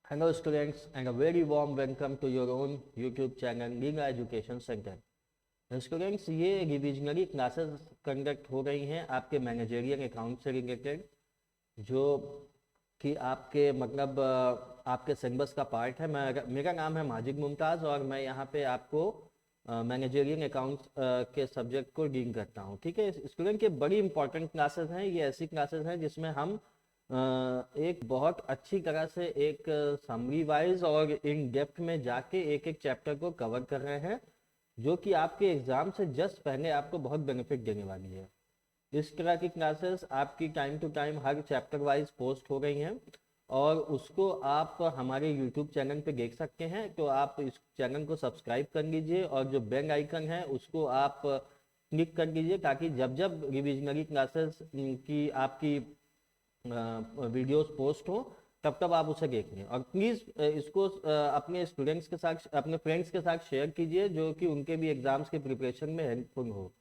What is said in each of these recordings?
Hello students and a very warm welcome to your own YouTube channel Giga Education Center. Students ये revisionary classes conduct हो रही हैं आपके managerial account से related, जो कि आपके मतलब आपके सिलेबस का पार्ट है। मेरा नाम है माजिद मुमताज़ और मैं यहाँ पे आपको मैनेजरियल अकाउंट्स के सब्जेक्ट को डील करता हूँ। ठीक है स्टूडेंट, ये बड़ी इंपॉर्टेंट क्लासेस हैं। ये ऐसी क्लासेस हैं जिसमें हम एक बहुत अच्छी तरह से एक समरी वाइज और इन डेप्थ में जाके एक एक चैप्टर को कवर कर रहे हैं, जो कि आपके एग्जाम से जस्ट पहले आपको बहुत बेनिफिट देने वाली है। इस तरह की क्लासेस आपकी टाइम टू टाइम हर चैप्टर वाइज पोस्ट हो रही हैं और उसको आप हमारे यूट्यूब चैनल पे देख सकते हैं। तो आप इस चैनल को सब्सक्राइब कर लीजिए और जो बेल आइकन है उसको आप क्लिक कर लीजिए, ताकि जब जब रिविजनरी क्लासेस की आपकी वीडियोस पोस्ट हो तब तब आप उसे देख लें। और प्लीज़ इसको अपने स्टूडेंट्स के साथ, अपने फ्रेंड्स के साथ शेयर कीजिए, जो कि उनके भी एग्जाम्स के प्रिपरेशन में हेल्पफुल हो।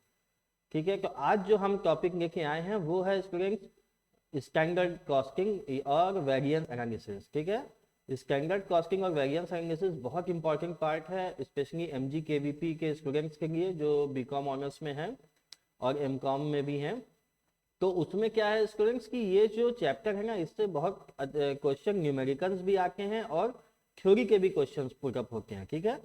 ठीक है, तो आज जो हम टॉपिक लेके आए हैं वो है स्टूडेंट्स स्टैंडर्ड कॉस्टिंग और वेरिएंस एनालिसिस। ठीक है, स्टैंडर्ड कॉस्टिंग और वेरिएंस एनालिसिस बहुत इंपॉर्टेंट पार्ट है, स्पेशली एमजी केवीपी के स्टूडेंट्स के लिए जो बीकॉम ऑनर्स में हैं और एमकॉम में भी हैं। तो उसमें क्या है स्टूडेंट्स कि ये जो चैप्टर है ना, इससे बहुत क्वेश्चन न्यूमेरिकल्स भी आते हैं और थ्योरी के भी क्वेश्चंस पुट अप होते हैं। ठीक है,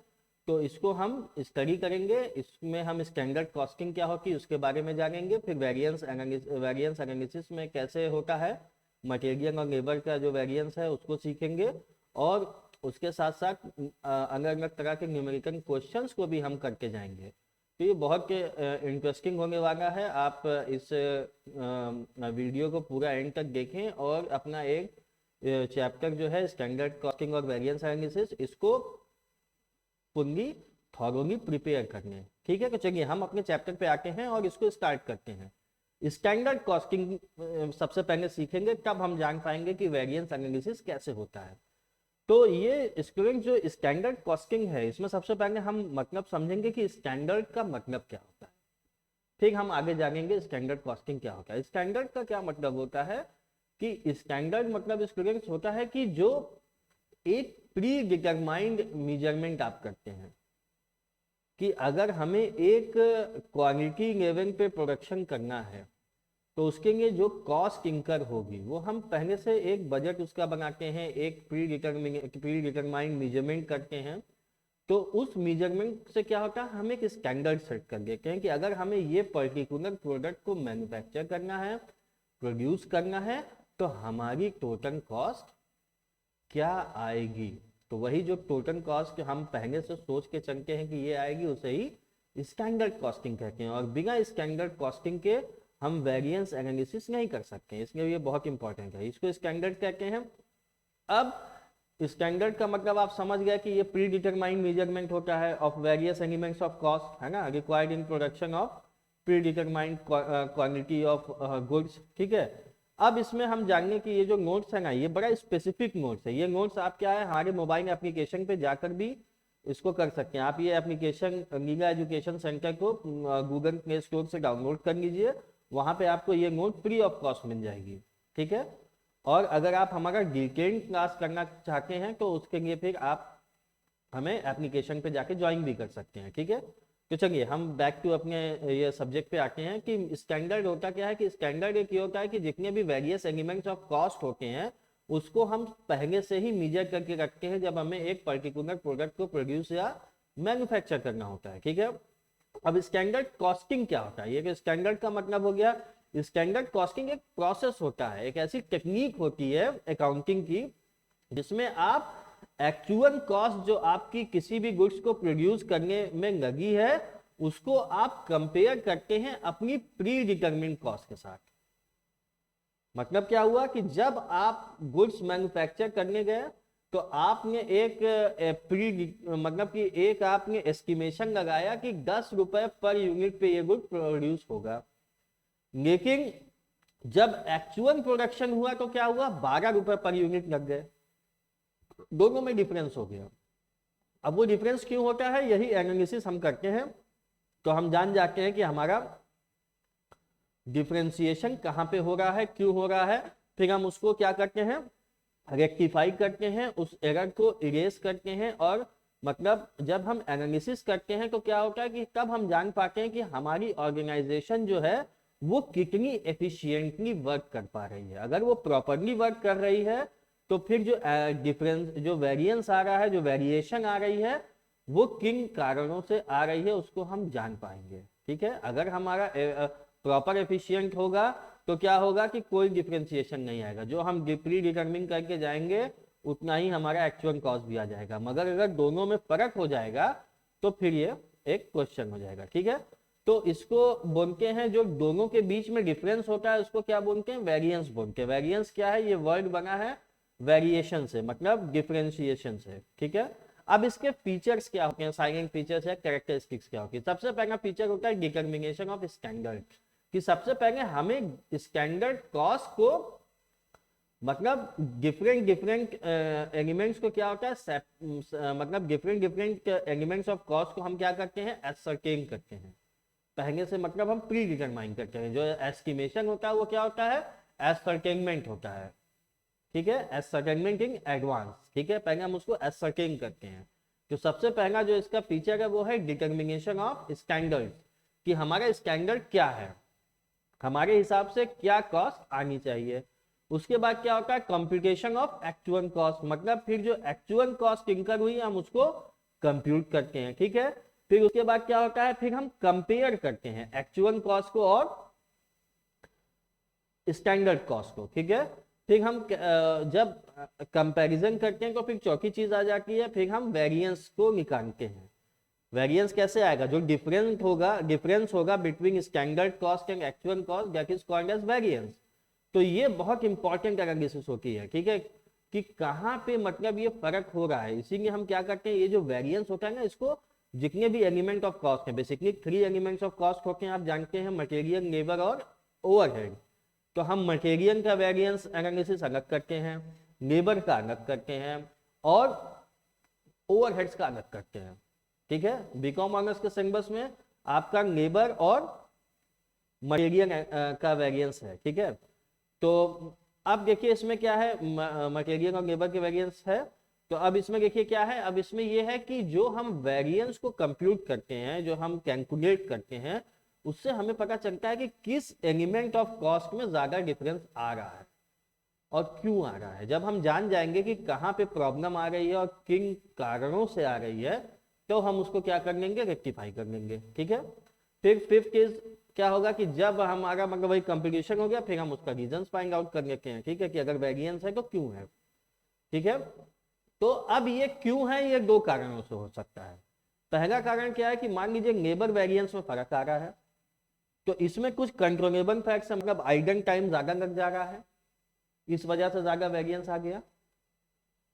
तो इसको हम स्टडी करेंगे। इसमें हम स्टैंडर्ड कॉस्टिंग क्या होती है उसके बारे में जानेंगे, फिर वेरिएंस एनालिसिस में कैसे होता है, मटेरियल और लेबर का जो वेरिएंस है उसको सीखेंगे, और उसके साथ साथ अलग अलग तरह के न्यूमेरिकल क्वेश्चंस को भी हम करके जाएंगे। तो ये बहुत इंटरेस्टिंग होने वाला है। आप इस वीडियो को पूरा एंड तक देखें और अपना एक चैप्टर जो है स्टैंडर्ड कॉस्टिंग और वेरिएंस एनालिसिस, इसको फुल्ली थॉरोली प्रिपेयर करने। ठीक है, तो चलिए हम अपने चैप्टर पे आते हैं और इसको स्टार्ट करते हैं। स्टैंडर्ड कॉस्टिंग सबसे पहले सीखेंगे, तब हम जान पाएंगे कि वेरिएंस एनालिसिस कैसे होता है। तो ये स्टूडेंट जो स्टैंडर्ड कॉस्टिंग है, इसमें सबसे पहले हम मतलब समझेंगे कि स्टैंडर्ड का मतलब क्या होता है, फिर हम आगे जानेंगे स्टैंडर्ड कॉस्टिंग क्या होता है। स्टैंडर्ड का क्या मतलब होता है कि स्टैंडर्ड मतलब स्टूडेंट्स होता है कि जो एक प्री डिटरमाइंड मेजरमेंट आप करते हैं कि अगर हमें एक क्वालिटी लेवल पे प्रोडक्शन करना है तो उसके लिए जो कॉस्ट इंकर होगी वो हम पहले से एक बजट उसका बनाते हैं, एक प्री डिटरमाइंड मेजरमेंट करते हैं। तो उस मेजरमेंट से क्या होता है, हम एक स्टैंडर्ड सेट कर देते हैं कि अगर हमें ये पर्टिकुलर प्रोडक्ट को मैन्युफैक्चर करना है, प्रोड्यूस करना है, तो हमारी टोटल कॉस्ट क्या आएगी। तो वही जो टोटल कॉस्ट हम पहले से सोच के चलते हैं कि ये आएगी, उसे ही स्टैंडर्ड कॉस्टिंग कहते हैं। और बिना स्टैंडर्ड कॉस्टिंग के हम वेरिएंस एनालिसिस नहीं कर सकते, इसलिए ये बहुत इंपॉर्टेंट है, इसको स्टैंडर्ड कहते हैं। अब स्टैंडर्ड का मतलब आप समझ गए कि ये प्री डिटरमाइंड मेजरमेंट होता है of various elements of cost, है ना, required in production of pre determined quantity of goods. ठीक है, अब इसमें हम जानेंगे कि ये जो नोट्स है ना, ये बड़ा स्पेसिफिक नोट्स है। ये नोट्स आप क्या है, हमारे मोबाइल एप्लीकेशन पे जाकर भी इसको कर सकते हैं। आप ये एप्लीकेशन गीगा एजुकेशन सेंटर को गूगल प्ले स्टोर से डाउनलोड कर लीजिए, वहां पे आपको ये नोट फ्री ऑफ कॉस्ट मिल जाएगी। ठीक है, और अगर आप हमारा डिटेल्ड क्लास करना चाहते हैं तो उसके लिए फिर आप हमें एप्लीकेशन पे जाके ज्वाइन भी कर सकते हैं। ठीक है, तो चलिए हम बैक टू अपने ये सब्जेक्ट पे आते हैं कि स्टैंडर्ड होता क्या है। कि स्टैंडर्ड एक ये होता है कि जितने भी वेरियस एलिमेंट्स ऑफ कॉस्ट होते हैं उसको हम पहले से ही मेजर करके रखते हैं जब हमें एक पर्टिकुलर प्रोडक्ट को प्रोड्यूस या मैन्युफैक्चर करना होता है। ठीक है, अब स्टैंडर्ड कॉस्टिंग क्या होता है, ये स्टैंडर्ड का मतलब हो गया, स्टैंडर्ड कॉस्टिंग एक प्रोसेस होता है, एक ऐसी टेक्निक होती है अकाउंटिंग की जिसमें आप एक्चुअल कॉस्ट जो आपकी किसी भी गुड्स को प्रोड्यूस करने में लगी है उसको आप कंपेयर करते हैं अपनी प्री डिटरमिन्ड कॉस्ट के साथ। मतलब क्या हुआ कि जब आप गुड्स मैन्युफैक्चर करने गए तो आपने एक मतलब कि एक आपने एस्टिमेशन लगाया कि 10 रुपए पर यूनिट पे ये गुड प्रोड्यूस होगा, लेकिन जब एक्चुअल प्रोडक्शन हुआ तो क्या हुआ, 12 रुपए पर यूनिट लग गए। दोनों में डिफरेंस हो गया। अब वो डिफरेंस क्यों होता है, यही एनालिसिस हम करते हैं तो हम जान जाते हैं कि हमारा डिफरेंशिएशन कहां पे हो रहा है, क्यों हो रहा है। फिर हम उसको क्या करते हैं, रेक्टिफाई करते हैं, उस एरर को इरेज करते हैं, और मतलब जब हम एनालिसिस करते हैं तो क्या होता है कि तब हम जान पाते हैं कि हमारी ऑर्गेनाइजेशन जो है वो कितनी एफिशिएंटली वर्क कर पा रही है। अगर वो प्रॉपरली वर्क कर रही है तो फिर जो डिफरेंस, जो वेरिएंस आ रहा है, जो वेरिएशन आ रही है, वो किन कारणों से आ रही है उसको हम जान पाएंगे। ठीक है, अगर हमारा प्रॉपर एफिशिएंट होगा तो क्या होगा कि कोई डिफरेंशिएशन नहीं आएगा, जो हम प्री डिटरमिन करके जाएंगे उतना ही हमारा एक्चुअल कॉस्ट भी आ जाएगा। मगर अगर दोनों में फर्क हो जाएगा तो फिर ये एक क्वेश्चन हो जाएगा। ठीक है, तो इसको बोलते हैं, जो दोनों के बीच में डिफरेंस होता है उसको क्या बोलते हैं, वेरिएंस बोलते हैं। वेरिएंस क्या है, ये वर्ड बना है वेरिएशन से, मतलब डिफरेंशिएशन से। ठीक है, अब इसके फीचर्स क्या होते हैं, साइलेंट फीचर्स या कैरेक्टरिस्टिक्स क्या होती है। सबसे पहला फीचर होता है डिटर्मिनेशन ऑफ स्टैंडर्ड, कि सबसे पहले हमें स्टैंडर्ड कॉस्ट को, मतलब डिफरेंट डिफरेंट एलिमेंट्स को क्या होता है, मतलब different different elements of cost को हम क्या करते हैं, एसरटेन करते हैं पहले से, मतलब हम प्री डिटरमाइन करते हैं। जो एस्टिमेशन होता है वो क्या होता है, एसरटेनमेंट होता है। ठीक है, एसरटेनमेंट इन एडवांस। ठीक है, पहले हम उसको एसरटेन करते हैं। तो सबसे पहला जो इसका फीचर है वो है डिटर्मिनेशन ऑफ स्टैंडर्ड, कि हमारा स्टैंडर्ड क्या है, हमारे हिसाब से क्या कॉस्ट आनी चाहिए। उसके बाद क्या होता है, कंप्यूटेशन ऑफ एक्चुअल कॉस्ट, मतलब फिर जो एक्चुअल कॉस्ट इंकर हुई हम उसको कंप्यूट करते हैं। ठीक है, फिर उसके बाद क्या होता है, फिर हम कंपेयर करते हैं एक्चुअल कॉस्ट को और स्टैंडर्ड कॉस्ट को। ठीक है, फिर हम जब कंपैरिजन करते हैं तो फिर चौथी चीज आ जाती है, फिर हम वेरिएंस को निकालते हैं। वेरिएंस कैसे आएगा, जो डिफरेंस होगा between standard cost and actual cost, that is called as variance. तो ये बहुत इंपॉर्टेंट एनालिसिस होती है। ठीक है, कि कहाँ पे मतलब ये फर्क हो रहा है, इसीलिए हम क्या करते हैं, ये जो वेरिएंस होता है ना, इसको जितने भी एलिमेंट ऑफ कॉस्ट है, बेसिकली 3 एलिमेंट्स ऑफ कॉस्ट होते हैं, आप जानते हैं, मटेरियल, लेबर और ओवरहेड। तो हम मटेरियल का वेरिएंस एनालिसिस अलग करते हैं, लेबर का अलग करते हैं, और ओवरहेड्स का अलग करते हैं। ठीक है, बीकॉम ऑनर्स के सिलेबस में आपका लेबर और मटेरियल का वेरिएंस है। ठीक है, तो अब देखिए इसमें क्या है, मटेरियल और लेबर के वेरिएंस है। तो अब इसमें देखिए क्या है, अब इसमें यह है कि जो हम वेरिएंस को कंप्यूट करते हैं, जो हम कैलकुलेट करते हैं, उससे हमें पता चलता है कि किस एलिमेंट ऑफ कॉस्ट में ज्यादा डिफरेंस आ रहा है और क्यों आ रहा है। जब हम जान जाएंगे कि कहाँ पे प्रॉब्लम आ रही है और किन कारणों से आ रही है, तो हम उसको क्या कर लेंगे, रेक्टिफाई कर लेंगे। ठीक है, फिर फिफ्थ केस क्या होगा कि जब हमारा मतलब वही कंपटीशन हो गया, फिर हम उसका रीजंस फाइंड आउट कर लेते हैं। ठीक है, कि अगर वेरिएंस है तो क्यों है। ठीक है, तो अब ये क्यों है, ये 2 कारणों से हो सकता है। पहला कारण क्या है कि मान लीजिए लेबर वेरिएंस में फर्क आ रहा है, तो इसमें कुछ कंट्रोलेबल फैक्ट्स, मतलब आइडल टाइम ज्यादा लग जा रहा है, इस वजह से ज्यादा वेरिएंस आ गया।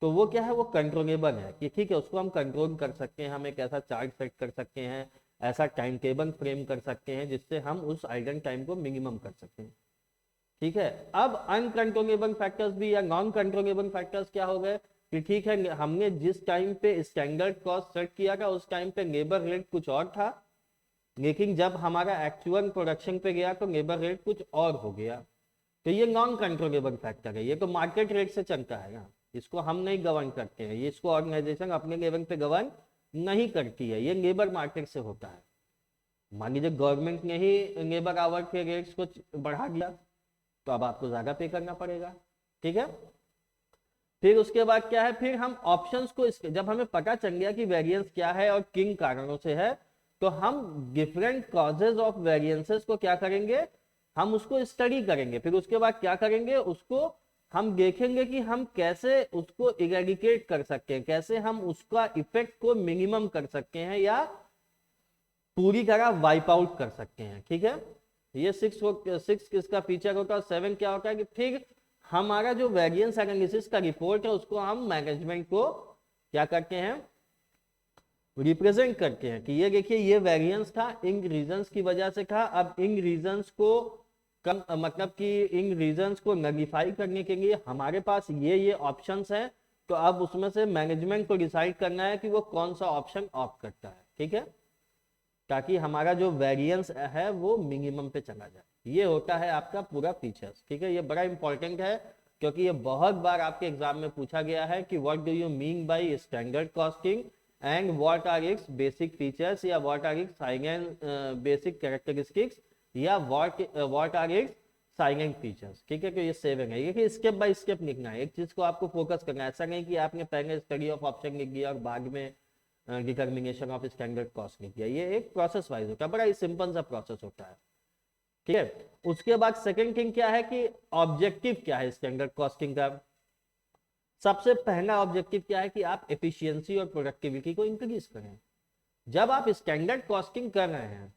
तो वो क्या है, वो कंट्रोलेबल है, कि ठीक है उसको हम कंट्रोल कर सकते हैं, हम एक ऐसा चार्ट सेट कर सकते हैं, ऐसा टाइम टेबल फ्रेम कर सकते हैं जिससे हम उस आइडल टाइम को मिनिमम कर सकते हैं। ठीक है, अब अनकंट्रोलेबल फैक्टर्स भी या नॉन कंट्रोलेबल फैक्टर्स क्या हो गए, कि ठीक है हमने जिस टाइम पे स्टैंडर्ड कॉस्ट सेट किया था उस टाइम पे लेबर रेट कुछ और था, लेकिन जब हमारा एक्चुअल प्रोडक्शन पे गया तो लेबर रेट कुछ और हो गया। तो ये नॉन कंट्रोलेबल फैक्टर है, ये तो मार्केट रेट से चलता है ना, इसको हम नहीं गवर्न करते हैं, ये इसको ऑर्गेनाइजेशन अपने लेवल पे गवर्न नहीं करती है, ये लेबर मार्केट से होता है। मान लीजिए गवर्नमेंट ने ही लेबर आवर के रेट्स को बढ़ा दिया तो अब आपको ज्यादा पे करना पड़ेगा। ठीक है, फिर उसके बाद क्या है, फिर हम ऑप्शंस को जब हमें पता चल गया कि वेरिएंस क्या है और किन कारणों से है, तो हम डिफरेंट कॉजेज ऑफ वेरिएंसेस को क्या करेंगे, हम उसको स्टडी करेंगे। फिर उसके बाद क्या करेंगे, उसको हम देखेंगे कि हम कैसे उसको इरेडिकेट कर सकते हैं, कैसे हम उसका इफेक्ट को मिनिमम कर सकते हैं या पूरी तरह वाइप आउट कर सकते हैं। ठीक है, ये 6 किसका फीचर होता है, 7 क्या होता है कि फिर हमारा जो वेरिएंस एनालिसिस का रिपोर्ट है उसको हम मैनेजमेंट को क्या करते हैं, रिप्रेजेंट करते हैं कि ये देखिए ये वेरिएंस था, इन रीजंस की वजह से था। अब इन रीजंस को कम मतलब कि इन रीजंस को नलिफाई करने के लिए हमारे पास ये ऑप्शंस हैं, तो अब उसमें से मैनेजमेंट को डिसाइड करना है कि वो कौन सा ऑप्शन ऑप्ट करता है। ठीक है, ताकि हमारा जो वेरिएंस है वो मिनिमम पे चला जाए। ये होता है आपका पूरा फीचर्स। ठीक है, ये बड़ा इंपॉर्टेंट है, क्योंकि ये बहुत बार आपके एग्जाम में पूछा गया है कि what do you mean by standard costing and what are its basic features, या what are its salient basic characteristics, या what are its salient features. ठीक है, तो ये सेवन है, ये स्टेप बाय स्टेप लिखना है, एक चीज को आपको फोकस करना है। ऐसा नहीं कि आपने पहले स्टडी ऑफ ऑप्शन लिख दिया और बाद में डिटर्मिनेशन ऑफ स्टैंडर्ड कॉस्ट लिख दिया। ये एक प्रोसेस वाइज होता है, बड़ा ही सिंपल सा प्रोसेस होता है। ठीक है, उसके बाद सेकंड थिंग क्या है कि ऑब्जेक्टिव क्या है स्टैंडर्ड कॉस्टिंग का। सबसे पहला ऑब्जेक्टिव क्या है कि आप एफिशिएंसी और प्रोडक्टिविटी को इंक्रीज करें। जब आप स्टैंडर्ड कॉस्टिंग कर रहे हैं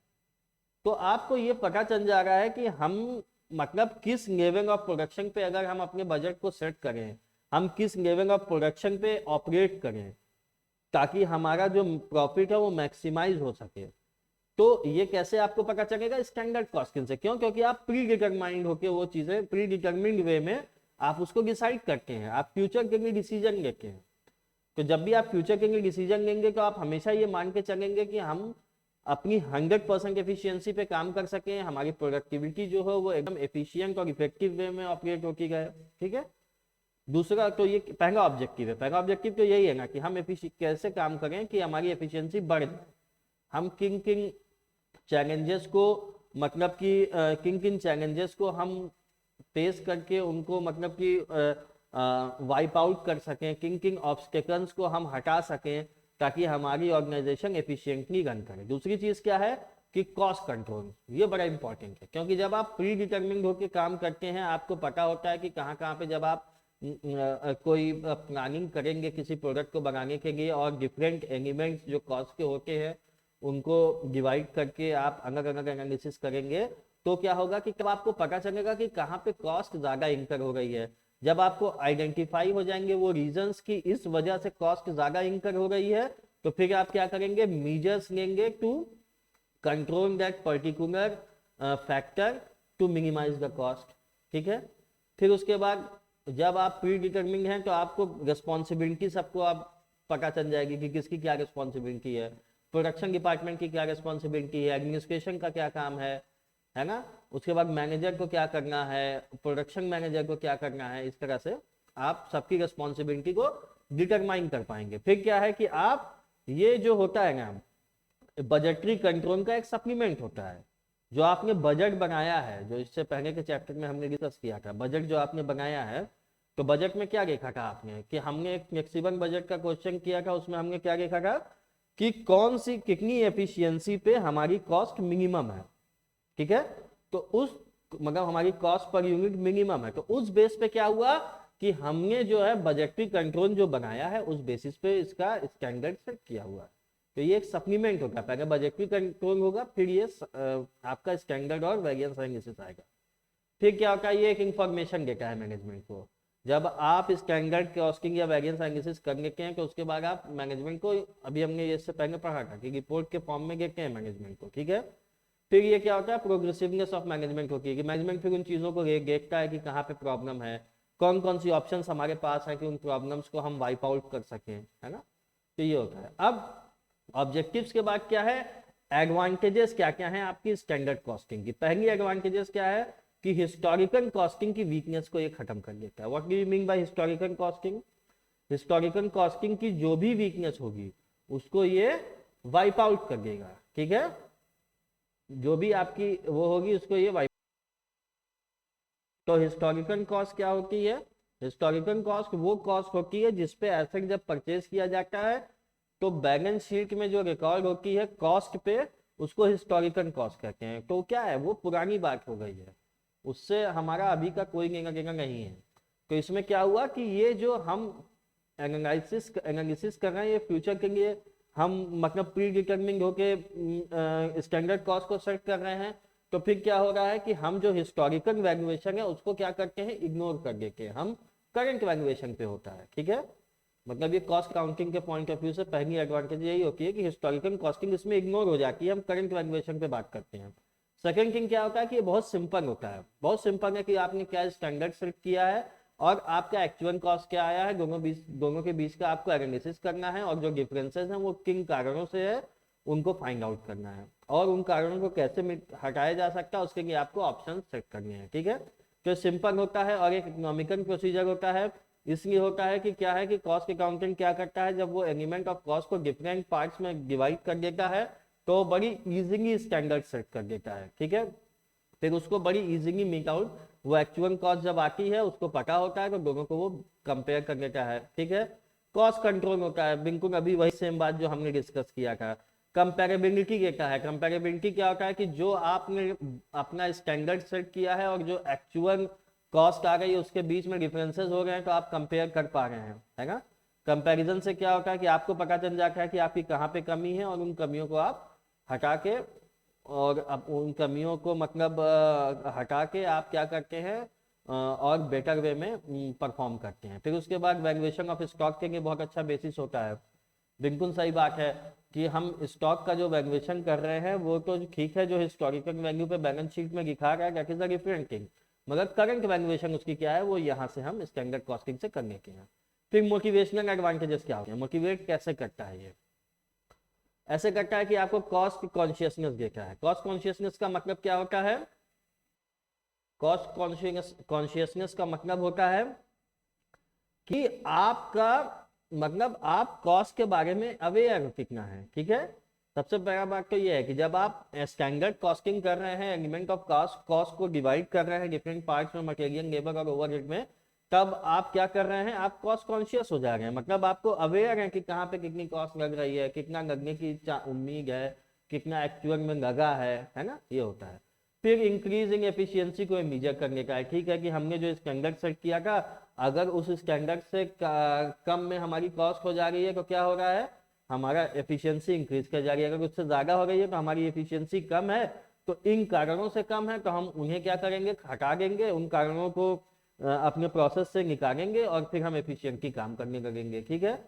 तो आपको ये पता चल जा रहा है कि हम मतलब किस लेवल ऑफ प्रोडक्शन पे अगर हम अपने बजट को सेट करें, हम किस लेवल ऑफ प्रोडक्शन पे ऑपरेट करें ताकि हमारा जो प्रॉफिट है वो मैक्सिमाइज हो सके। तो ये कैसे आपको पता चलेगा? स्टैंडर्ड कॉस्टिंग से। क्यों? क्योंकि आप प्री डिटरमाइंड होकर वो चीजें प्री डिटरमिन्ड वे में आप उसको डिसाइड करते हैं, आप फ्यूचर के लिए डिसीजन लेते हैं। तो जब भी आप फ्यूचर के लिए डिसीजन लेंगे तो आप हमेशा ये मान के चलेंगे कि हम अपनी 100% एफिशिएंसी पे काम कर सकें, हमारी प्रोडक्टिविटी जो है वो एकदम एफिशिएंट और इफेक्टिव वे में ऑपरेट होती रहे। ठीक है, दूसरा तो ये पहला ऑब्जेक्टिव है। पहला ऑब्जेक्टिव तो यही है ना कि हम कैसे काम करें कि हमारी एफिशिएंसी बढ़ जाए। हम किन किन चैलेंजेस को मतलब कि किन किन चैलेंजेस को हम फेस करके उनको मतलब कि वाइप आउट कर सकें, किन किन ऑब्स्टेकल्स को हम हटा सकें ताकि हमारी ऑर्गेनाइजेशन एफिशिएंटली रन करे। दूसरी चीज क्या है कि कॉस्ट कंट्रोल, ये बड़ा इंपॉर्टेंट है क्योंकि जब आप प्री डिटरमिन्ड होकर काम करते हैं आपको पता होता है कि कहाँ कहाँ पे जब आप कोई प्लानिंग करेंगे किसी प्रोडक्ट को बनाने के लिए और डिफरेंट एलिमेंट्स जो कॉस्ट के होते हैं उनको डिवाइड करके आप अलग अलग एनालिसिस करेंगे तो क्या होगा कि तब आपको पता चलेगा कि कहाँ पे कॉस्ट ज्यादा इंकर हो रही है। जब आपको आइडेंटिफाई हो जाएंगे वो रीजंस की इस वजह से कॉस्ट ज्यादा इंकर हो रही है तो फिर आप क्या करेंगे? मेजर्स लेंगे to control that particular factor to minimise the cost. ठीक है, फिर उसके बाद जब आप प्री डिटरमिन्ड हैं तो आपको रिस्पॉन्सिबिलिटी सबको आप पता चल जाएगी कि किसकी क्या रिस्पॉन्सिबिलिटी है, प्रोडक्शन डिपार्टमेंट की क्या रिस्पॉन्सिबिलिटी है, एडमिनिस्ट्रेशन का क्या काम है ना, उसके बाद मैनेजर को क्या करना है, प्रोडक्शन मैनेजर को क्या करना है। इस तरह से आप सबकी रिस्पॉन्सिबिलिटी को डिटरमाइन कर पाएंगे। फिर क्या है कि आप ये जो होता है ना बजटरी कंट्रोल का एक सप्लीमेंट होता है। जो आपने बजट बनाया है, जो इससे पहले के चैप्टर में हमने डिस्कस किया था, बजट जो आपने बनाया है तो बजट में क्या देखा था आपने कि हमने एक फ्लेक्सिबल बजट का क्वेश्चन किया था, उसमें हमने क्या देखा था कि कौन सी कितनी एफिशिएंसी पे हमारी कॉस्ट मिनिमम है। ठीक है, तो उस मतलब हमारी कॉस्ट पर यूनिट मिनिमम है तो उस बेस पे क्या हुआ कि हमने जो है बजटरी कंट्रोल जो बनाया है उस बेसिस पे इसका स्टैंडर्ड सेट किया हुआ है। तो ये एक सप्लीमेंट होगा, पहले बजटरी कंट्रोल होगा फिर ये आपका स्टैंडर्ड और वेरिएंस एनालिसिस आएगा। फिर क्या होता है? ये एक इंफॉर्मेशन देता है मैनेजमेंट को। जब आप स्टैंडर्ड कॉस्टिंग या वेरिएंस एनालिसिस करने के हैं तो उसके बाद आप मैनेजमेंट को, अभी हमने इससे पहले पढ़ा था कि रिपोर्ट के फॉर्म में देते हैं मैनेजमेंट को। ठीक है, फिर ये क्या होता है? प्रोग्रेसिवनेस ऑफ मैनेजमेंट होती है कि मैनेजमेंट फिर उन चीज़ों को देखता है कि कहाँ पे प्रॉब्लम है, कौन कौन सी ऑप्शंस हमारे पास है कि उन प्रॉब्लम्स को हम वाइप आउट कर सकें, है ना। तो ये होता है। अब ऑब्जेक्टिव्स के बाद क्या है? एडवांटेजेस क्या क्या है आपकी स्टैंडर्ड कॉस्टिंग की। पहली एडवांटेजेस क्या है कि हिस्टोरिकल कॉस्टिंग की वीकनेस को ये खत्म कर देता है। What do you mean bye historical costing? Historical costing की जो भी वीकनेस होगी उसको ये वाइप आउट कर देगा। ठीक है, जो भी आपकी वो होगी उसको ये वाइप। तो हिस्टोरिकल कॉस्ट क्या होती है? हिस्टोरिकल कॉस्ट वो कॉस्ट होती है जिसपे एसेट जब परचेज किया जाता है तो बैलेंस शीट में जो रिकॉर्ड होती है कॉस्ट पे उसको हिस्टोरिकल कॉस्ट कहते हैं। तो क्या है? वो पुरानी बात हो गई है, उससे हमारा अभी का कोई लेना देना नहीं है। तो इसमें क्या हुआ कि ये जो हम एनालिसिस कर रहे हैं ये फ्यूचर के लिए हम मतलब प्री डिटरमिन्ड होके स्टैंडर्ड कॉस्ट को सेट कर रहे हैं। तो फिर क्या हो रहा है कि हम जो हिस्टोरिकल वैल्यूएशन है उसको क्या करते हैं? इग्नोर कर देते हैं, हम करंट वैल्यूएशन पे होता है। ठीक है, मतलब ये कॉस्ट काउंटिंग के पॉइंट ऑफ व्यू से पहली एडवांटेज यही होती है कि हिस्टोरिकल कॉस्टिंग इसमें इग्नोर हो जाती है, हम करंट वैल्यूएशन पे बात करते हैं। सेकंड थिंग क्या होता है कि ये बहुत सिंपल होता है। बहुत सिंपल है कि आपने क्या स्टैंडर्ड सेट किया है और आपका एक्चुअल कॉस्ट क्या आया है, दोनों के बीच का आपको एनालिसिस करना है और जो डिफरेंसेस हैं वो किन कारणों से है उनको फाइंड आउट करना है और उन कारणों को कैसे हटाया जा सकता है उसके लिए आपको ऑप्शन सेट करने हैं। ठीक है, तो सिंपल होता है और एक इकोनॉमिकल प्रोसीजर होता है। इसलिए होता है कि क्या है कि कॉस्ट अकाउंटेंट क्या करता है, जब वो एलिमेंट ऑफ कॉस्ट को डिफरेंट पार्ट्स में डिवाइड कर देता है तो बड़ी इजीली स्टैंडर्ड सेट कर देता है, ठीक है। फिर उसको बड़ी इजीली मीट आउट, वो एक्चुअल कॉस्ट जब आती है उसको पता होता है तो दोनों को वो कंपेयर कर लेता है, ठीक है। कॉस्ट कंट्रोल होता है, बिल्कुल अभी वही सेम बात जो हमने डिस्कस किया था। कंपेरेबिलिटी कहता है, कंपेरेबिलिटी क्या होता है कि जो आपने अपना स्टैंडर्ड सेट किया है और जो एक्चुअल कॉस्ट आ गई है उसके बीच में डिफरेंसेस हो गए हैं तो आप कंपेयर कर पा रहे हैं, है ना। कंपैरिजन से क्या होता है कि आपको पता चल जाता है कि आपकी कहाँ पे कमी है और उन कमियों को आप हटा के, और अब उन कमियों को मतलब हटा के आप क्या करते हैं और बेटर वे में परफॉर्म करते हैं। फिर उसके बाद वैल्यूएशन ऑफ स्टॉक के लिए बहुत अच्छा बेसिस होता है। बिल्कुल सही बात है कि हम स्टॉक का जो वैल्यूएशन कर रहे हैं वो तो ठीक है, जो हिस्टोरिकल वैल्यू पे बैलेंस शीट में दिखा रहा है that is a different thing, मगर करंट वैल्यूएशन उसकी क्या है वो यहाँ से हम स्टैंडर्ड कॉस्टिंग से करने के हैं। फिर मोटिवेशनल एडवांटेजेस क्या होते हैं, मोटिवेट कैसे करता है ये, ऐसे करता है कि आपको कॉस्ट कॉन्शियसनेस देता है। कॉस्ट कॉन्शियसनेस का मतलब क्या होता है, कॉस्ट कॉन्शियसनेस का मतलब होता है कि आपका मतलब आप कॉस्ट के बारे में अवेयर कितना है, ठीक है। सबसे पहला बात तो ये है कि जब आप स्टैंडर्ड कॉस्टिंग कर रहे हैं, एलिमेंट ऑफ कॉस्ट कॉस्ट को डिवाइड कर रहे हैं डिफरेंट पार्ट्स में, मटेरियल, लेबर और ओवरहेड में, तब आप क्या कर रहे हैं, आप कॉस्ट कॉन्शियस हो जा रहे हैं। मतलब आपको अवेयर है कि कहाँ पे कितनी कॉस्ट लग रही है, कितना लगने की उम्मीद है, कितना एक्चुअल में लगा है ना, ये होता है। फिर इंक्रीजिंग एफिशिएंसी को मेजर करने का है, ठीक है कि हमने जो स्टैंडर्ड सेट किया था अगर उस स्टैंडर्ड से कम में हमारी कॉस्ट हो जा रही है तो क्या हो रहा है, हमारा एफिशिएंसी इंक्रीज कर जा रही है। अगर उससे ज़्यादा हो रही है तो हमारी एफिशिएंसी कम है, तो इन कारणों से कम है तो हम उन्हें क्या करेंगे, हटा देंगे, उन कारणों को अपने प्रोसेस से निकालेंगे और फिर हम एफिशिएंटली काम करने लगेंगे, ठीक है।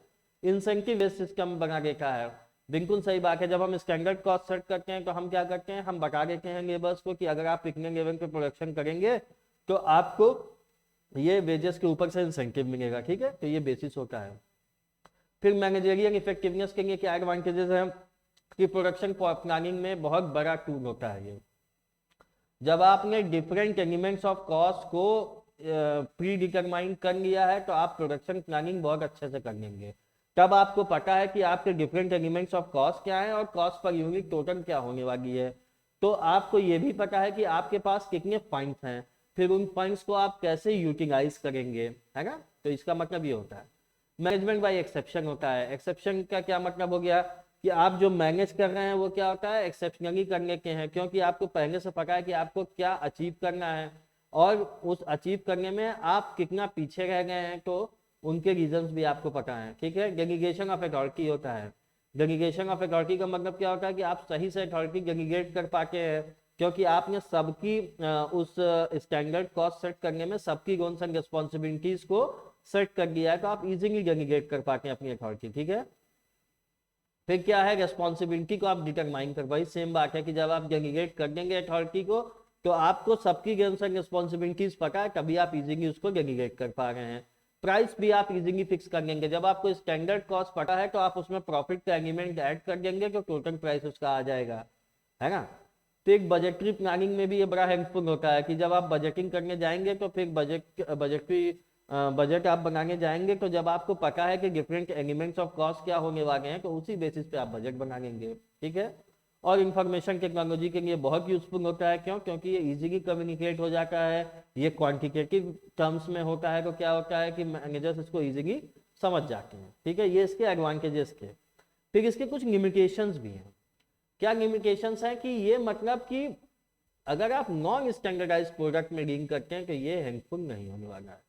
इंसेंटिव बेस्ड सिस्टम बना देखा है, बिल्कुल सही बात है। जब हम स्टैंडर्ड कॉस्ट सेट करते हैं तो हम क्या करते हैं, हम बता देते हैं लेबर्स को कि अगर आप इतने लेवल पे प्रोडक्शन करेंगे तो आपको ये वेजेस के ऊपर से इंसेंटिव मिलेगा, ठीक है। तो ये बेसिस होता है। फिर मैनेजरियल इफेक्टिवनेस के लिए क्या एडवांटेजेस हैं कि प्रोडक्शन प्लानिंग में बहुत बड़ा टूल होता है ये। जब आपने डिफरेंट एलिमेंट्स ऑफ कॉस्ट को प्री डिटरमाइन कर लिया है तो आप प्रोडक्शन प्लानिंग बहुत अच्छे से कर लेंगे। तब आपको पता है कि आपके डिफरेंट एलिमेंट्स ऑफ कॉस्ट क्या है और कॉस्ट पर यूनिट टोटल क्या होने वाली है। तो आपको ये भी पता है कि आपके पास कितने फंड्स हैं, फिर उन फंड्स को आप कैसे यूटिलाइज करेंगे, है ना। तो इसका मतलब ये होता है। मैनेजमेंट बाय एक्सेप्शन होता है। एक्सेप्शन का क्या मतलब हो गया कि आप जो मैनेज कर रहे हैं वो क्या होता है, एक्सेप्शनली कर लेते हैं, क्योंकि आपको पहले से पता है कि आपको क्या अचीव करना है और उस अचीव करने में आप कितना पीछे रह गए हैं, तो उनके रीजंस भी आपको पता है, ठीक है। डेलीगेशन ऑफ अथॉरिटी होता है। डेलीगेशन ऑफ अथॉरिटी का मतलब क्या होता है कि आप सही से अथॉरिटी डेलीगेट कर पाते हैं, क्योंकि आपने सबकी उस स्टैंडर्ड कॉस्ट सेट करने में सबकी रोल्स एंड रिस्पॉन्सिबिलिटीज को सेट कर दिया है, तो आप इजीली डेलीगेट कर पाते हैं अपनी अथॉरिटी, ठीक है। फिर क्या है, रेस्पॉन्सिबिलिटी को आप डिटरमाइन कर, भाई सेम बात है कि जब आप डेलीगेट कर देंगे अथॉरिटी को तो आपको सबकी रोल्स एंड रिस्पॉन्सिबिलिटीज पता है, तभी आप इजीली उसको डेलीगेट कर पा रहे हैं। प्राइस भी आप इजीली फिक्स कर लेंगे, जब आपको स्टैंडर्ड कॉस्ट पता है तो आप उसमें प्रॉफिट का एलिमेंट ऐड कर देंगे तो टोटल प्राइस उसका आ जाएगा, है ना। तो एक बजटरी प्लानिंग में भी ये बड़ा हेल्पफुल होता है कि जब आप बजटिंग करने जाएंगे तो फिर बजट आप बनाने जाएंगे तो जब आपको पता है कि डिफरेंट एलिमेंट्स ऑफ कॉस्ट क्या होने वाले हैं तो उसी बेसिस पे आप बजट बना लेंगे, ठीक है। और इंफॉर्मेशन टेक्नोलॉजी के लिए बहुत यूजफुल होता है, क्यों, क्योंकि ये इजीली कम्युनिकेट हो जाता है, ये क्वांटिटेटिव टर्म्स में होता है, तो क्या होता है कि मैनेजर्स इसको इजीली समझ जाते हैं, ठीक है। ये इसके एडवांटेजेस थे। फिर इसके कुछ लिमिटेशंस भी हैं। क्या लिमिटेशंस हैं कि ये मतलब कि अगर आप नॉन स्टैंडर्डाइज प्रोडक्ट में डील करते हैं तो ये हेल्पफुल नहीं होने वाला है,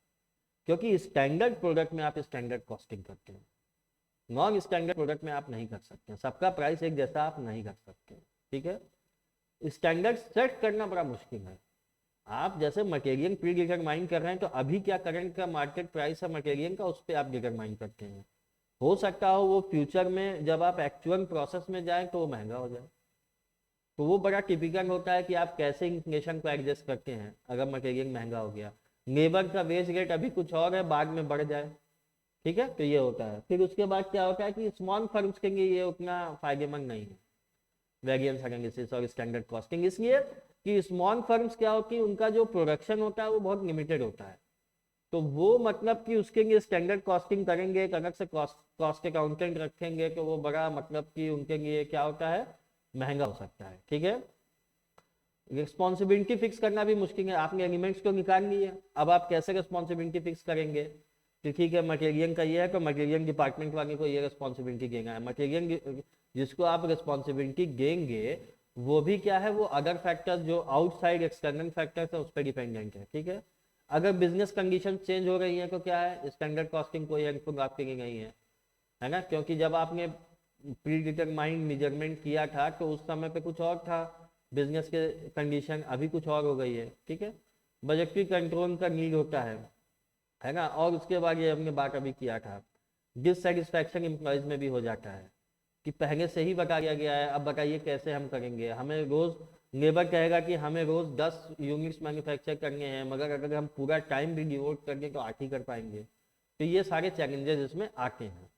क्योंकि स्टैंडर्ड प्रोडक्ट में आप स्टैंडर्ड कॉस्टिंग करते हैं, नॉन स्टैंडर्ड प्रोडक्ट में आप नहीं कर सकते, सबका प्राइस एक जैसा आप नहीं कर सकते, ठीक है। स्टैंडर्ड सेट करना बड़ा मुश्किल है। आप जैसे मटेरियल प्री डिटरमाइन कर रहे हैं तो अभी क्या करंट का मार्केट प्राइस है मटेरियल का, उस पर आप डिटरमाइन करते हैं। हो सकता हो वो फ्यूचर में जब आप एक्चुअल प्रोसेस में जाएं तो वो महंगा हो जाए, तो वो बड़ा टिपिकल होता है कि आप कैसे इन्फ्लेशन को एडजस्ट करते हैं अगर मटेरियल महंगा हो गया। लेबर का वेज रेट अभी कुछ और है, बाद में बढ़ जाए, ठीक है, तो ये होता है। फिर उसके बाद क्या होता है कि स्मॉल फर्म्स के लिए ये उतना फायदेमंद नहीं है वेरिएंस एनालिसिस और स्टैंडर्ड कॉस्टिंग, इसलिए कि स्मॉल फर्म्स क्या होती है, उनका जो प्रोडक्शन होता है वो बहुत लिमिटेड होता है, तो वो मतलब कि उसके लिए स्टैंडर्ड कॉस्टिंग करेंगे, एक अलग से कॉस्ट अकाउंटेंट रखेंगे, तो वो बड़ा मतलब कि उनके लिए क्या होता है, महंगा हो सकता है। ठीक है, रिस्पॉन्सिबिलिटी फिक्स करना भी मुश्किल है, आपने एलिमेंट्स को निकाल लिया, अब आप कैसे रिस्पॉन्सिबिलिटी फिक्स करेंगे कि ठीक है मटेरियल का ये है तो मटेरियल डिपार्टमेंट वाले को ये रिस्पॉन्सिबिलिटी देना है, मटेरियल जिसको आप रिस्पॉन्सिबिलिटी देंगे वो भी क्या है, वो अदर फैक्टर्स जो आउटसाइड एक्सटर्नल फैक्टर्स है उस पर डिपेंडेंट है। ठीक है, अगर बिजनेस कंडीशन चेंज हो रही है तो क्या है, स्टैंडर्ड कॉस्टिंग कोई हेल्पफुल आपके लिए नहीं है ना, क्योंकि जब आपने प्री डिटरमाइंड मेजरमेंट किया था तो उस समय पे कुछ और था बिजनेस के कंडीशन, अभी कुछ और हो गई है। ठीक है, बजटरी कंट्रोल का नीड होता है ना, और उसके बाद ये हमने बात अभी किया था डिससेटिस्फैक्शन एम्प्लॉयज में भी हो जाता है कि पहले से ही बता दिया गया है, अब बताइए कैसे हम करेंगे, हमें रोज लेबर कहेगा कि हमें रोज 10 यूनिट्स मैन्युफैक्चर करने हैं, मगर अगर हम पूरा टाइम भी डिवोट करके तो आठ ही कर पाएंगे, तो ये सारे चैलेंजेस इसमें आते हैं।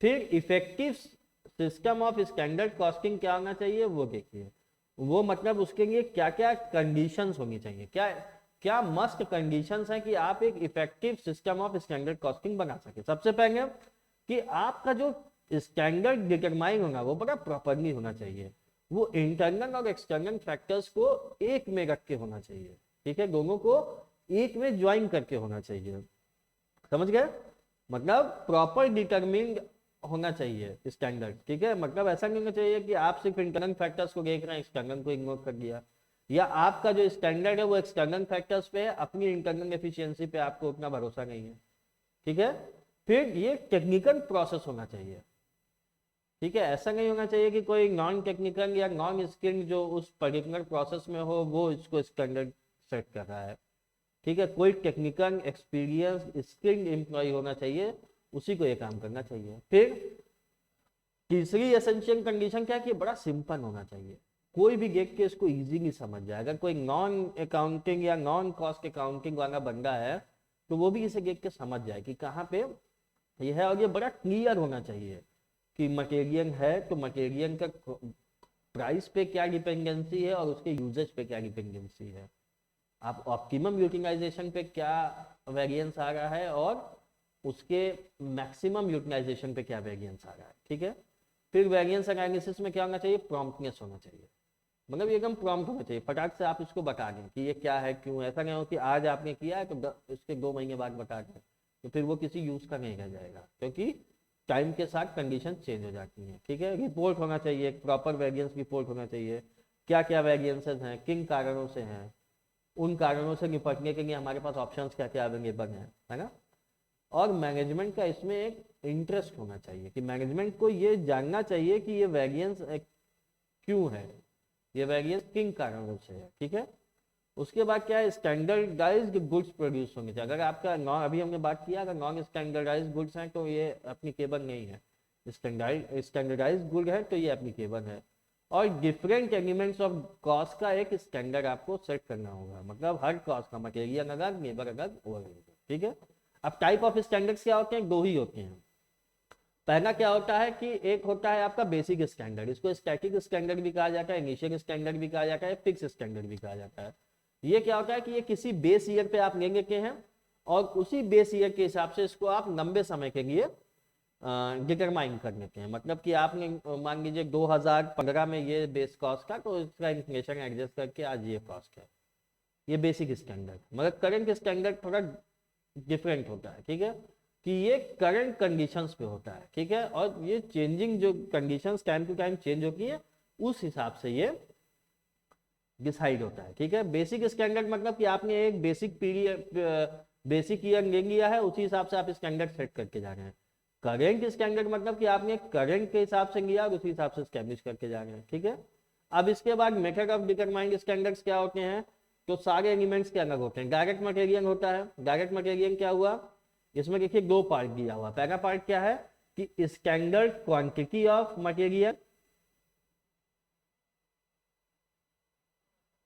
फिर effective system of standard costing क्या होना चाहिए वो देखिए, वो मतलब उसके लिए क्या क्या कंडीशंस होनी चाहिए, क्या क्या मस्ट कंडीशंस हैं कि आप एक effective system of standard costing बना सके। सबसे पहले कि आपका जो स्टैंडर्ड डिटरमाइन होगा वो बड़ा प्रॉपरली होना चाहिए, वो इंटरनल और एक्सटर्नल फैक्टर्स को एक में रख के होना चाहिए। ठीक है, दोनों को एक में ज्वाइन करके होना चाहिए, समझ गए, मतलब प्रॉपर डिटरमिन्ड होना चाहिए स्टैंडर्ड। ठीक है, मतलब ऐसा नहीं होना चाहिए कि आप सिर्फ इंटरनल फैक्टर्स को देख रहे हैं, एक्सटर्नल को इग्नोर कर दिया, या आपका जो स्टैंडर्ड है वो एक्सटर्नल फैक्टर्स पे है, अपनी इंटरनल एफिशिएंसी पे आपको उतना भरोसा नहीं है। ठीक है, फिर ये टेक्निकल प्रोसेस होना चाहिए। ठीक है, ऐसा नहीं होना चाहिए कि कोई नॉन टेक्निकल या नॉन स्किल्ड जो उस पर्टिकुलर प्रोसेस में हो वो इसको स्टैंडर्ड सेट कर रहा है। ठीक है, कोई टेक्निकल एक्सपीरियंस स्किल्ड एम्प्लॉय होना चाहिए, उसी को ये काम करना चाहिए। फिर तीसरी एसेंशियल कंडीशन क्या है कि बड़ा सिंपल होना चाहिए, कोई भी देख के इसको इजीली समझ जाए, अगर कोई नॉन अकाउंटिंग या नॉन कॉस्ट अकाउंटिंग वाला बंदा है तो वो भी इसे देख के समझ जाए कि कहाँ पे ये है, और ये बड़ा क्लियर होना चाहिए कि मटेरियल है तो मटेरियल का प्राइस पे क्या डिपेंडेंसी है और उसके यूजेज पे क्या डिपेंडेंसी है, आप ऑप्टिमम यूटिलाइजेशन पे क्या वेरिएंस आ रहा है और उसके मैक्सिमम यूटिलाइजेशन पे क्या वेरिएंस आ रहा है। ठीक है, फिर वेरिएंस एनालिसिस में क्या होना चाहिए, प्रॉम्प्टनेस होना चाहिए, मतलब एकदम प्रॉम्प्ट होना चाहिए, फटाक से आप इसको बता दें कि ये क्या है क्यों, ऐसा नहीं हो कि आज आपने किया है तो इसके 2 महीने बाद बता दें, तो फिर वो किसी यूज का नहीं रह जाएगा, क्योंकि टाइम के साथ कंडीशन चेंज हो जाती हैं। ठीक है, रिपोर्ट होना चाहिए, प्रॉपर वेरिएंस रिपोर्ट होना चाहिए, क्या क्या वेरिएंसेस हैं, किन कारणों से हैं, उन कारणों से निपटने के लिए हमारे पास ऑप्शंस क्या क्या अवेलेबल हैं, है ना। और मैनेजमेंट का इसमें एक इंटरेस्ट होना चाहिए कि मैनेजमेंट को ये जानना चाहिए कि ये वेरिएंस क्यों है, ये वेरिएंस किन कारणों से है। ठीक है, उसके बाद क्या है, स्टैंडर्डाइज्ड गुड्स प्रोड्यूस होंगे चाहिए, अगर आपका नॉन, अभी हमने बात किया अगर नॉन स्टैंडर्डाइज्ड गुड्स हैं तो ये एप्लीकेबल नहीं है, स्टैंडर्डाइज्ड गुड है तो ये एप्लीकेबल है। और डिफरेंट एलिमेंट्स ऑफ कॉस्ट का एक स्टैंडर्ड आपको सेट करना होगा, मतलब हर कॉस्ट का मटेरियल अलग, लेबर अलग, ओवरहेड। ठीक है, अब टाइप ऑफ स्टैंडर्ड्स क्या होते हैं, 2 ही होते हैं। पहला क्या होता है कि एक होता है आपका बेसिक स्टैंडर्ड, इसको स्टैटिक स्टैंडर्ड भी कहा जाता है, इनिशियल स्टैंडर्ड भी कहा जाता है, फिक्स स्टैंडर्ड भी कहा जाता है। ये क्या होता है कि ये किसी बेस ईयर पे आप ले लेते हैं और उसी बेस ईयर के हिसाब से इसको आप लंबे समय के लिए डिटरमाइन कर लेते हैं, मतलब कि आपने मान लीजिए 2015 में ये बेस कॉस्ट था तो इसका इन्फ्लेशन एडजस्ट करके आज ये कॉस्ट है, ये बेसिक स्टैंडर्ड। मगर करंट स्टैंडर्ड थोड़ा डिफरेंट होता है। ठीक है, कि ये करंट कंडीशंस पे होता है। ठीक है, और ये चेंजिंग जो conditions time to time change होती है उस हिसाब से ये डिसाइड होता है। ठीक है, बेसिक स्टैंडर्ड मतलब कि आपने एक बेसिक पीरियड बेसिक ईयर ले लिया है, उसी हिसाब से आप स्टैंडर्ड सेट करके जा रहे हैं। करेंट स्टैंडर्ड मतलब कि आपने करंट के हिसाब से लिया और उसी हिसाब से स्टैब्लिश करके जा रहे हैं। ठीक है, अब इसके बाद मेथड ऑफ डिटरमाइनिंग स्टैंडर्ड्स क्या होते हैं, तो सारे एलिमेंट्स के अलग होते हैं। डायरेक्ट मटेरियल होता है, डायरेक्ट मटेरियल क्या हुआ, इसमें देखिए 2 पार्ट दिया हुआ। पहला पार्ट क्या है कि स्टैंडर्ड क्वांटिटी ऑफ मटेरियल,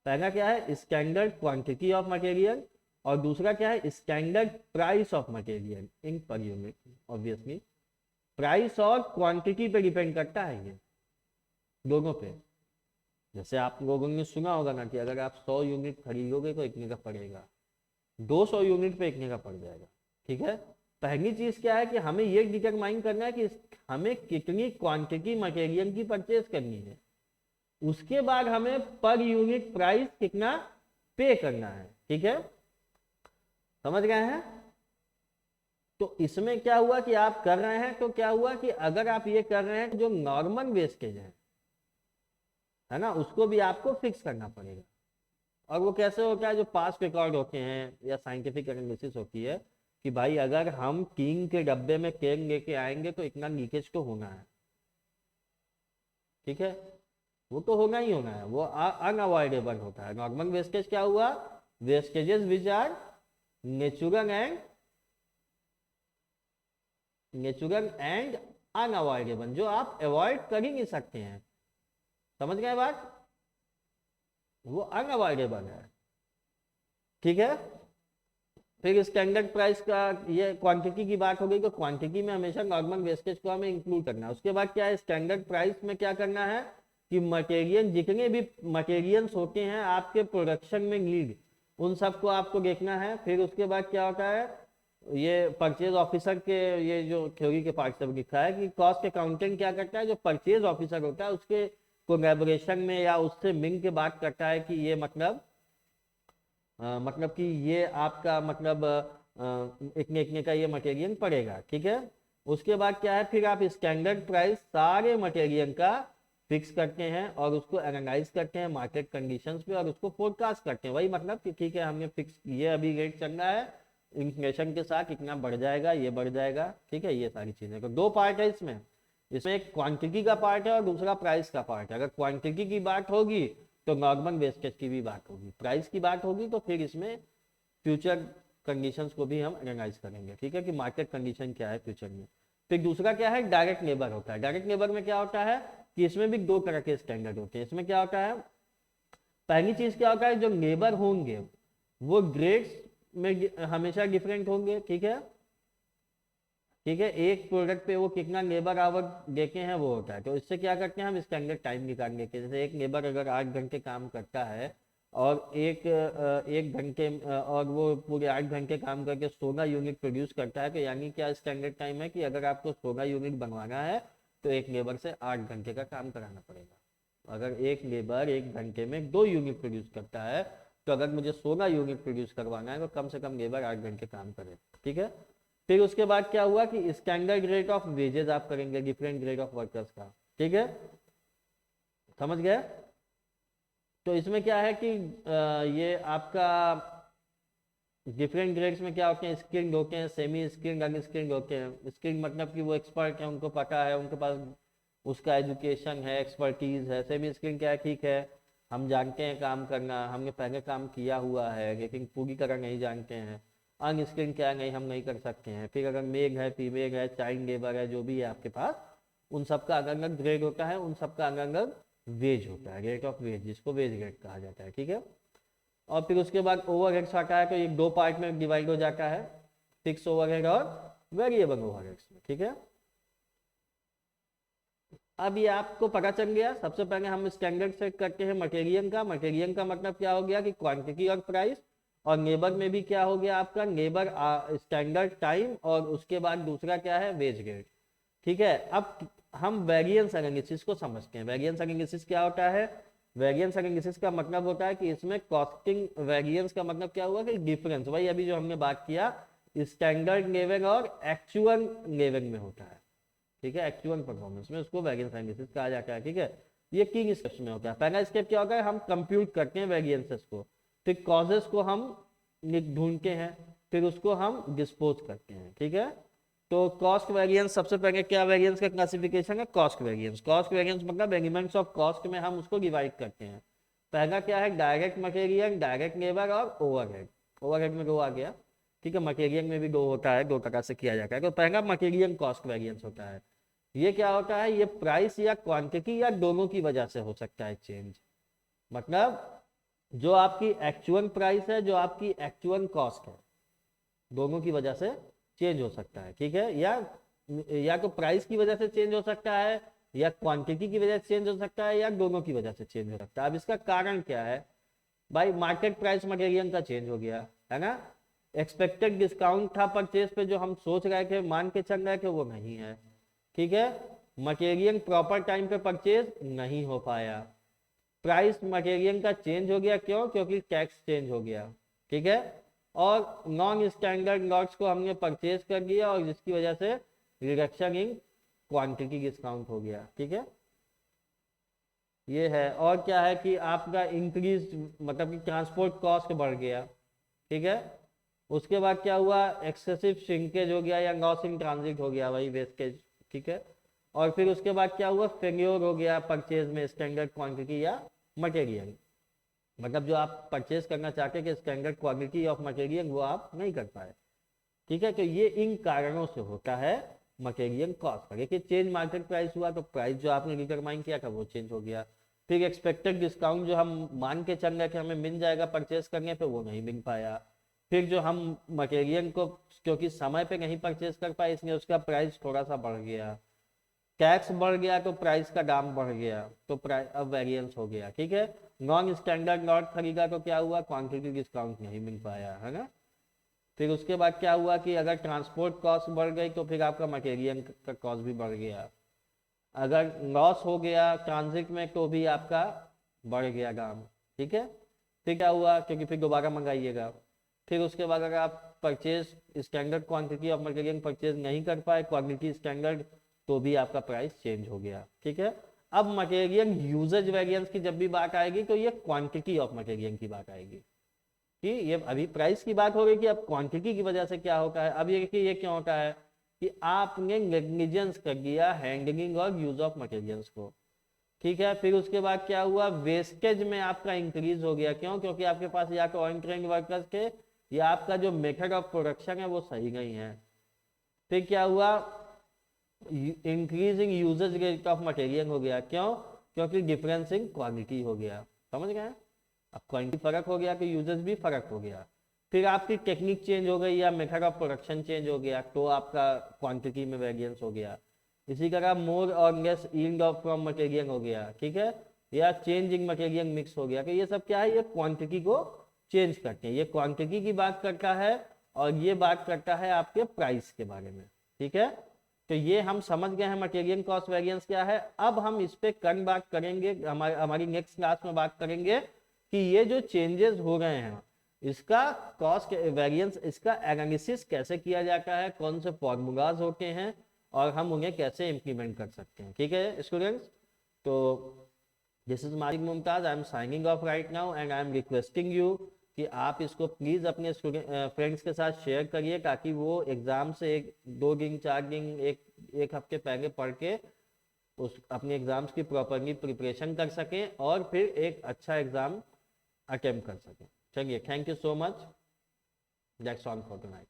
पहला क्या है स्टैंडर्ड क्वांटिटी ऑफ मटेरियल, और दूसरा क्या है standard price of material in per unit. Obviously price और क्वांटिटी पे डिपेंड करता है ये दोनों पे। जैसे आप लोगों ने सुना होगा ना कि अगर आप 100 यूनिट खरीदोगे तो इतने का पड़ेगा, 200 यूनिट पे इतने का पड़ जाएगा। ठीक है, पहली चीज क्या है कि हमें ये डिटरमाइन करना है कि हमें कितनी क्वांटिटी मटेरियल की परचेज करनी है, उसके बाद हमें पर यूनिट प्राइस कितना पे करना है। ठीक है, समझ गए हैं? तो इसमें क्या हुआ कि आप कर रहे हैं, तो क्या हुआ कि अगर आप ये कर रहे हैं जो नॉर्मल वेस्टेज है ना, उसको भी आपको फिक्स करना पड़ेगा। और वो कैसे होता है, जो पास्ट रिकॉर्ड होते हैं या साइंटिफिक एनालिसिस होती है कि भाई अगर हम टीन के डब्बे में केन लेके आएंगे तो इतना लीकेज तो होना है। ठीक है, वो तो होना ही होना है, वो अनअवॉइडेबल होता है। नॉर्मल वेस्टेज क्या हुआ, wastages which are natural and unavoidable, जो आप अवॉइड कर ही नहीं सकते हैं। समझ गए बात, वो अनअवॉइडेबल है। ठीक है, फिर स्टैंडर्ड प्राइस का ये क्वांटिटी की बात हो गई, तो क्वांटिटी में हमेशा नॉर्मल वेस्टेज को हमें इंक्लूड करना है। उसके बाद क्या है, स्टैंडर्ड प्राइस में क्या करना है कि मटेरियल, जितने भी मटेरियल्स होते हैं आपके प्रोडक्शन में नीड, उन सबको आपको देखना है। फिर उसके बाद क्या होता है, ये परचेज ऑफिसर के, ये जो थ्योरी के पार्ट सब लिखा है कि कॉस्ट अकाउंटेंट क्या करता है, जो परचेज ऑफिसर होता है उसके कोलैबोरेशन में या उससे मिल के बात करता है कि ये मतलब कि ये आपका मतलब इतने इतने का ये मटेरियल पड़ेगा। ठीक है, उसके बाद क्या है, फिर आप स्टैंडर्ड प्राइस सारे मटेरियल का फिक्स करते हैं और उसको एनालाइज करते हैं मार्केट कंडीशंस पे और उसको फोरकास्ट करते हैं। वही मतलब कि ठीक है, हमने फिक्स, ये अभी रेट चल रहा है, इन्फ्लेशन के साथ इतना बढ़ जाएगा, ये बढ़ जाएगा। ठीक है, ये सारी चीजें। तो दो पार्ट है इसमें, एक क्वांटिटी का पार्ट है और दूसरा प्राइस का पार्ट है। अगर क्वांटिटी की बात होगी तो नॉर्मल वेस्टेज की भी बात होगी, प्राइस की बात होगी तो फिर इसमें फ्यूचर कंडीशंस को भी हम एनालाइज करेंगे। ठीक है, कि मार्केट कंडीशन क्या है फ्यूचर में। फिर दूसरा क्या है, डायरेक्ट लेबर होता है। डायरेक्ट लेबर में क्या होता है कि इसमें भी दो तरह के स्टैंडर्ड होते हैं। इसमें क्या होता है, पहली चीज क्या होता है, जो लेबर होंगे वो ग्रेड्स में हमेशा डिफरेंट होंगे। ठीक है, ठीक है, एक प्रोडक्ट पे वो कितना लेबर आवर देते हैं वो होता है। तो इससे क्या करते हैं, हम स्टैंडर्ड टाइम निकालने के, जैसे एक लेबर अगर 8 घंटे काम करता है और एक घंटे और वो पूरे 8 घंटे काम करके 16 यूनिट प्रोड्यूस करता है, तो यानी क्या स्टैंडर्ड टाइम है कि अगर आपको 16 यूनिट बनवाना है तो एक लेबर से 8 घंटे का काम कराना पड़ेगा। अगर एक लेबर 1 घंटे में 2 यूनिट प्रोड्यूस करता है, तो अगर मुझे 16 यूनिट प्रोड्यूस करवाना है तो कम से कम लेबर 8 घंटे काम करे। ठीक है, फिर उसके बाद क्या हुआ कि स्टैंडर्ड रेट ऑफ वेजेस आप करेंगे डिफरेंट ग्रेड ऑफ वर्कर्स का। ठीक है, समझ गए? तो इसमें क्या है कि ये आपका डिफरेंट ग्रेड्स में क्या होते हैं, स्किल्ड होते हैं, सेमी स्किल्ड, अनस्किल्ड होते हैं। स्किल्ड मतलब कि वो एक्सपर्ट है, उनको पता है, उनके पास उसका एजुकेशन है, एक्सपर्टीज है। सेमी स्किल्ड क्या है, ठीक है हम जानते हैं काम करना, हमने पहले काम किया हुआ है लेकिन पूरी तरह नहीं जानते हैं। अनस्किल्ड क्या है, नहीं हम नहीं कर सकते हैं। फिर अगर मेल है, फीमेल है, चाइल्ड लेबर है, जो भी है आपके पास, उन सबका अलग अलग ग्रेड होता है, उन सबका अलग अलग वेज होता है, रेट ऑफ वेज, जिसको वेज रेट कहा जाता है। ठीक है, और फिर उसके बाद ओवरहेड्स आता है, तो ये दो पार्ट में डिवाइड हो जाता है, फिक्स ओवरहेड और वेरिएबल ओवरहेड्स में। ठीक है, अब ये आपको पता चल गया। सबसे पहले हम स्टैंडर्ड सेट करते हैं मटेरियल का। मटेरियल का मतलब क्या हो गया कि क्वांटिटी और प्राइस, और लेबर में भी क्या हो गया आपका, लेबर स्टैंडर्ड टाइम, और उसके बाद दूसरा क्या है, वेज ग्रेड। ठीक है, अब हम वेरिएंस एनालिसिस को समझते हैं। वेरिएंस एनालिसिस क्या होता है, वेरिएंस एनालिसिस का मतलब होता है कि इसमें कॉस्टिंग वेरिएंस का मतलब क्या हुआ कि डिफरेंस, वही अभी जो हमने बात किया स्टैंडर्ड लेवल और एक्चुअल लेवल में होता है। ठीक है, एक्चुअल परफॉर्मेंस में उसको वेरिएंस एनालिसिस कहा जाता है। ठीक है, ये 3 स्टेप्स में होता है। पहला स्टेप क्या होता है, हम कंप्यूट करते हैं वेरिएंसेस को, फिर कॉजेस को हम ढूंढते हैं, फिर उसको हम डिस्पोज करते हैं। ठीक है, तो कॉस्ट वेरिएंस, सबसे पहले क्या वेरिएंस का क्लासिफिकेशन है, कॉस्ट वेरिएंस। कॉस्ट वेरिएंस मतलब एलिमेंट्स ऑफ कॉस्ट में हम उसको डिवाइड करते हैं। पहला क्या है, डायरेक्ट मटेरियल, डायरेक्ट लेबर और ओवरहेड। ओवरहेड में 2 आ गया। ठीक है, मटेरियल में भी 2 होता है, 2 तरह से किया जाता है। तो पहला मटेरियल कॉस्ट वेरिएंस होता है। ये क्या होता है, ये प्राइस या क्वांटिटी या दोनों की वजह से हो सकता है चेंज। मतलब जो आपकी एक्चुअल प्राइस है, जो आपकी एक्चुअल कॉस्ट है, दोनों की वजह से चेंज हो सकता है। ठीक है, या तो प्राइस की वजह से चेंज हो सकता है, या क्वांटिटी की वजह से चेंज हो सकता है या दोनों की वजह से चेंज हो सकता है। अब इसका कारण क्या है भाई, मार्केट प्राइस मटेरियल का चेंज हो गया है ना, एक्सपेक्टेड डिस्काउंट था परचेज पे जो हम सोच रहे थे, मान के चल रहे थे, वो नहीं है। ठीक है, मटेरियल प्रॉपर टाइम पे परचेज नहीं हो पाया, प्राइस मटेरियल का चेंज हो गया, क्यों? क्योंकि टैक्स चेंज हो गया। ठीक है, और नॉन स्टैंडर्ड लॉट्स को हमने परचेज कर दिया और जिसकी वजह से रिडक्शन इन क्वांटिटी डिस्काउंट हो गया। ठीक है, ये है। और क्या है कि आपका इंक्रीज मतलब कि ट्रांसपोर्ट कॉस्ट बढ़ गया। ठीक है, उसके बाद क्या हुआ, एक्सेसिव श्रिंकेज हो गया या लॉस इन ट्रांजिट हो गया, वही वेस्टेज। ठीक है, और फिर उसके बाद क्या हुआ, फेल्योर हो गया परचेज में स्टैंडर्ड क्वांटिटी या मटेरियल, मतलब जो आप परचेज करना चाहते कि स्टैंडर्ड क्वालिटी ऑफ मटेरियल वो आप नहीं कर पाए। ठीक है, तो ये इन कारणों से होता है मटेरियल कॉस्ट। देखिए चेंज मार्केट प्राइस हुआ तो प्राइस जो आपने डिटरमाइन किया था वो चेंज हो गया। फिर एक्सपेक्टेड डिस्काउंट जो हम मान के चल रहे थे हमें मिल जाएगा परचेज करने पे, वो नहीं मिल पाया। फिर जो हम मटेरियल को क्योंकि समय पे नहीं परचेज कर पाए इसलिए उसका प्राइस थोड़ा सा बढ़ गया, टैक्स बढ़ गया तो प्राइस का दाम बढ़ गया, तो प्राइस अब वेरिएंस हो गया। ठीक है, नॉन स्टैंडर्ड लॉट खरीदा तो क्या हुआ, क्वांटिटी डिस्काउंट नहीं मिल पाया, है ना। फिर उसके बाद क्या हुआ कि अगर ट्रांसपोर्ट कॉस्ट बढ़ गई तो फिर आपका मटेरियल का कॉस्ट भी बढ़ गया, अगर लॉस हो गया ट्रांजिट में तो भी आपका बढ़ गया दाम। ठीक है, फिर क्या हुआ, क्योंकि फिर दोबारा मंगाइएगा। फिर उसके बाद अगर आप purchase standard quantity of material purchase नहीं कर पाए, क्वांटिटी स्टैंडर्ड, तो भी आपका प्राइस चेंज हो गया। ठीक है, अब मटेरियल यूजेज वेरिएंस की जब भी बात आएगी तो ये क्वांटिटी ऑफ मटेरियल की बात आएगी कि ये अभी प्राइस की बात हो रही कि अब क्वांटिटी की वजह से क्या होता है। अब ये कि ये क्यों होता है कि आपने नेग्लिजेंस कर दिया हैंडलिंग और यूज ऑफ मटेरियल्स को। ठीक है, फिर उसके बाद क्या हुआ, वेस्टेज में आपका इंक्रीज हो गया, क्यों? क्योंकि आपके पास या तो अनट्रेन्ड वर्कर्स थे या आपका जो मेथड ऑफ प्रोडक्शन है वो सही नहीं है। फिर क्या हुआ, increasing usage rate of material हो गया, क्यों? क्योंकि डिफरेंस इन क्वालिटी हो गया। समझ गए, अब क्वालिटी फर्क हो गया तो यूजेज भी फर्क हो गया। फिर आपकी टेक्निक चेंज हो गई या मेथड ऑफ प्रोडक्शन चेंज हो गया तो आपका क्वांटिटी में वेरिएंस हो गया। इसी तरह मोर और less yield of from material हो गया। ठीक है, या चेंज इन मटेरियल मिक्स हो गया, कि ये सब क्या है, ये क्वांटिटी को चेंज करते हैं, ये क्वांटिटी की बात करता है और ये बात करता है आपके प्राइस के बारे में। ठीक है, तो ये हम समझ गए हैं मटेरियल कॉस्ट वेरिएंस क्या है। अब हम इस पे कल बात करेंगे, हमारी नेक्स्ट क्लास में बात करेंगे कि ये जो चेंजेस हो रहे हैं इसका कॉस्ट वेरिएंस, इसका एनालिसिस कैसे किया जाता है, कौन से फॉर्मूलाज होते हैं और हम उन्हें कैसे इम्प्लीमेंट कर सकते हैं। ठीक है स्टूडेंट्स, तो this is Maric Mumtaz, I am signing off right now and I am requesting you कि आप इसको प्लीज अपने फ्रेंड्स के साथ शेयर करिए ताकि वो एग्जाम से 2 दिन 4 दिन एक हफ्ते पहले पढ़ के उस अपने एग्जाम्स की प्रॉपरली प्रिपरेशन कर सकें और फिर एक अच्छा एग्जाम अटेम्प्ट कर सकें। चलिए, thank you so much, that's all for tonight.